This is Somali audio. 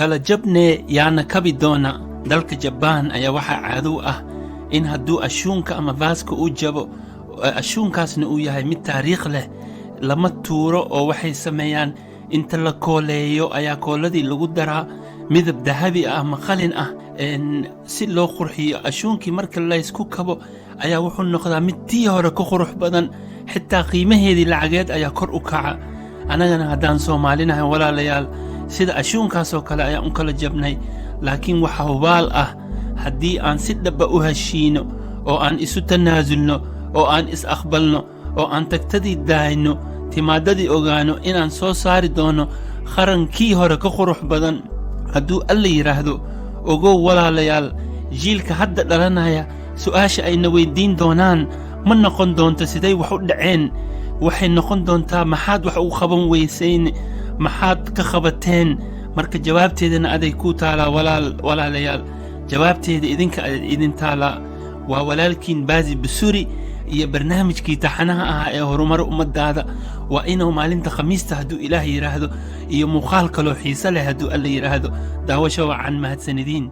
kala jabne yaana kabi doona. dalka Jabbaan ayaa waxaa caado ah in hadduu ashuunka ama vaaska uu jabo, ashuunkaasna uu yahay mid taariikh leh, lama tuuro oo waxay sameeyaan inta la kooleeyo ayaa kooladii lagu daraa midab dahabi ah ama qalin ah si loo qurxiyo. ashuunkii marka la isku kabo ayaa wuxuu noqdaa mid tii hore ka qurux badan, xitaa qiimaheedii lacageed ayaa kor u kaca. annagana haddaan Soomaalinahay walaalayaal, sida ashuunkaasoo kale ayaan u kala jabnay. laakiin waxa hubaal ah haddii aan si dhaba u heshiino oo aan isu tanaasulno oo aan is aqbalno oo aan tagtadii daayno, timaadadii ogaano inaan soo saari doono qarankii hore ka qurux badan. hadduu alla yidhaahdo, ogow walaalayaal, jiilka hadda dhalanaya su'aasha ayna weydiin doonaan ma noqon doonto siday wax u dhaceen, waxay noqon doontaa maxaad wax u qaban weysayn, maxaad ka qabateen. marka jawaabteedana aday ku taalaa walaalayaal, jawaabteeda idinka idin taalaa. waa walaalkiin Baazi Busuri iyo barnaamijkii taxanaha ahaa ee horumar ummadaada. waa inuu maalinta khamiista hadduu ilaah yidhaahdo iyo muuqaal kaloo xiise leh hadduu alla yidhaahdo. daawasho wacan, mahadsanidin.